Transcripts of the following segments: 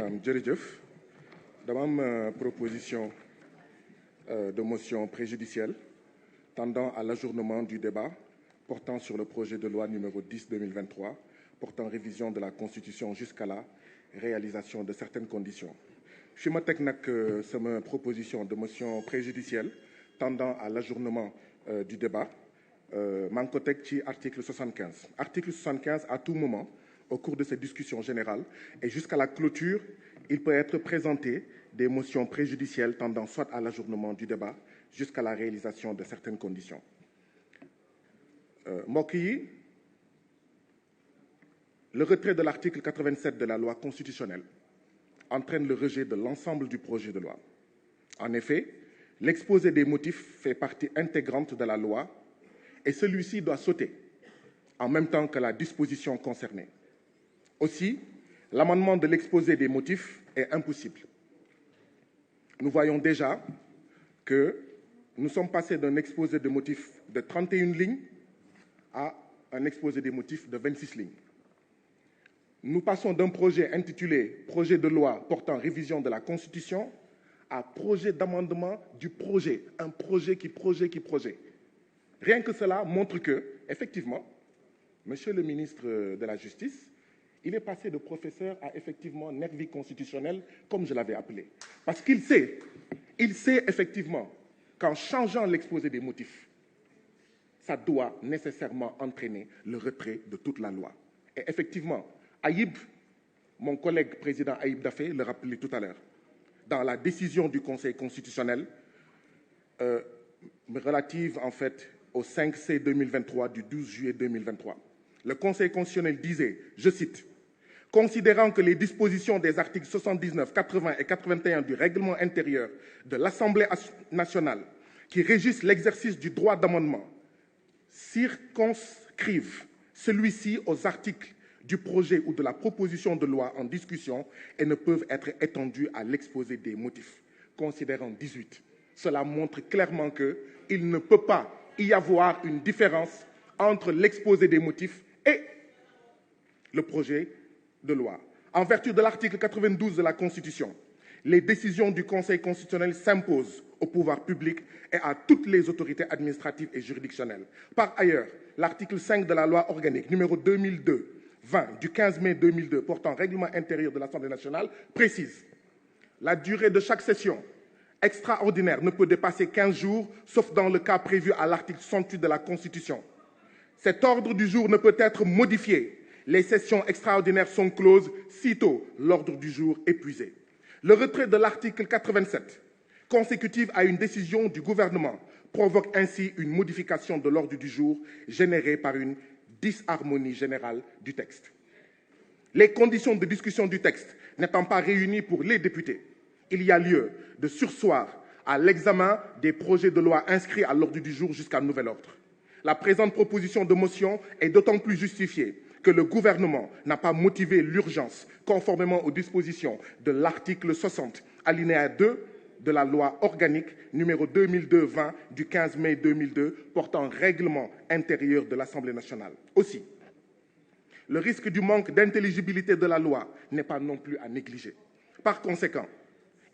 jërëjëf dama am proposition de motion préjudicielle tendant à l'ajournement du débat portant sur le projet de loi numéro 10/2023 portant révision de la Constitution jusqu'à la réalisation de certaines conditions. fi ma teg nag sama proposition de motion préjudicielle tendant à l'ajournement du débat maa ngi ko teg ci article 75. Article 75, à tout moment, au cours de cette discussion générale et jusqu'à la clôture, il peut être présenté des motions préjudicielles tendant soit à l'ajournement du débat jusqu'à la réalisation de certaines conditions. Mbokk yi, le retrait de l'article 87 de la loi constitutionnelle entraîne le rejet de l'ensemble du projet de loi. En effet, l'exposé des motifs fait partie intégrante de la loi et celui-ci doit sauter en même temps que la disposition concernée. Aussi, l'amendement de l'exposé des motifs est impossible. Nous voyons déjà que nous sommes passés d'un exposé de motifs de 31 lignes à un exposé des motifs de 26 lignes. Nous passons d'un projet intitulé « Projet de loi portant révision de la Constitution » à projet d'amendement du projet, un projet qui projet. Rien que cela montre que, effectivement, Monsieur le ministre de la Justice, il est passé de professeur à effectivement nervi constitutionnel, comme je l'avais appelé. Parce qu'il sait effectivement qu'en changeant l'exposé des motifs, ça doit nécessairement entraîner le retrait de toute la loi. Et effectivement, Aïb, mon collègue président Aïb Dafé, le rappelait tout à l'heure, dans la décision du Conseil constitutionnel relative en fait au 5C 2023 du 12 juillet 2023. Le Conseil constitutionnel disait, je cite, « Considérant que les dispositions des articles 79, 80 et 81 du règlement intérieur de l'Assemblée nationale qui régissent l'exercice du droit d'amendement circonscrivent celui-ci aux articles du projet ou de la proposition de loi en discussion et ne peuvent être étendus à l'exposé des motifs. » Considérant 18. Cela montre clairement qu'il ne peut pas y avoir une différence entre l'exposé des motifs et le projet de loi. En vertu de l'article 92 de la Constitution, les décisions du Conseil constitutionnel s'imposent au pouvoir public et à toutes les autorités administratives et juridictionnelles. Par ailleurs, l'article 5 de la loi organique numéro 2002-20 du 15 mai 2002 portant règlement intérieur de l'Assemblée nationale précise « La durée de chaque session extraordinaire ne peut dépasser 15 jours, sauf dans le cas prévu à l'article 68 de la Constitution. Cet ordre du jour ne peut être modifié. Les sessions extraordinaires sont closes sitôt l'ordre du jour épuisé. » Le retrait de l'article 87, consécutif à une décision du gouvernement, provoque ainsi une modification de l'ordre du jour générée par une disharmonie générale du texte. Les conditions de discussion du texte n'étant pas réunies pour les députés, il y a lieu de surseoir à l'examen des projets de loi inscrits à l'ordre du jour jusqu'à nouvel ordre. La présente proposition de motion est d'autant plus justifiée que le gouvernement n'a pas motivé l'urgence conformément aux dispositions de l'article 60, alinéa 2 de la loi organique numéro 2002-20 du 15 mai 2002 portant règlement intérieur de l'Assemblée nationale. Aussi, le risque du manque d'intelligibilité de la loi n'est pas non plus à négliger. Par conséquent,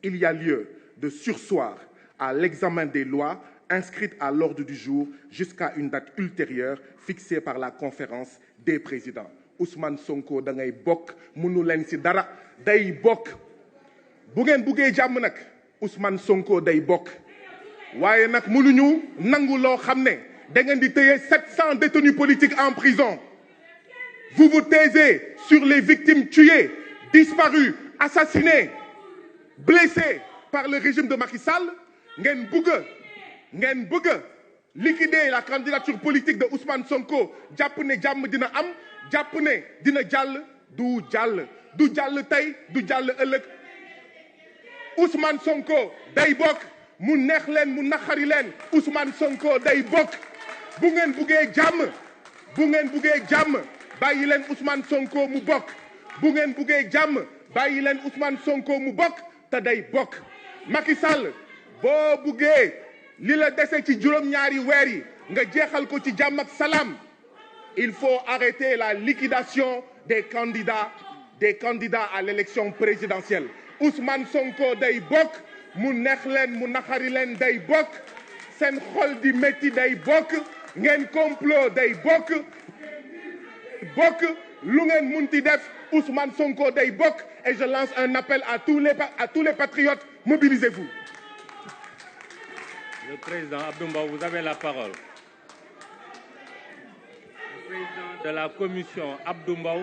il y a lieu de surseoir à l'examen des lois inscrites à l'ordre du jour jusqu'à une date ultérieure fixée par la conférence des présidents. Ousmane Sonko da ngay bokk mënu leen ci dara day bokk bu ngeen buggee jàmm nag Ousmane Sonko day bokk waaye nag mënuñu nangu loo xam ne da ngeen di téye 700 détenus politiques en prison. Vous vous taisez sur les victimes tuées, disparues, assassinées, blessées par le régime de Macky Sall. ngeen bëgg liquider la candidature politique de Ousmane Sonko jàpp ne jàmm dina am jàpp ne dina jàll du jàll tey du jàll ëllëg. Ousmane Sonko day bokk mu neex leen mu naxari leen Ousmane Sonko day bokk bu ngeen buggee jàmm bàyyi leen Ousmane Sonko mu bokk bu ngeen buggee jàmm bàyyi leen Ousmane Sonko mu bokk te day bokk. Macky Sall boo buggee li la dese ci juróom-ñaari weer yi nga jeexal ko ci jàmm ak salaam, il faut arrêter la liquidation des candidats des candidats à l'élection présidentielle Ousmane Sonko day bokk mu neex leen mu naxari leen day bokk seen xol di métti day bokk ngeen complot day bokk lu ngeen munti def Ousmane Sonko day bokk et je lance un appel à tous les patriotes, mobilisez-vous. Le président Abdou Mbow, vous avez la parole. Le président de la commission Abdou Mbow,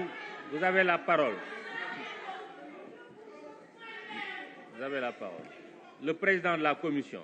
vous avez la parole. Vous avez la parole. Le président de la commission.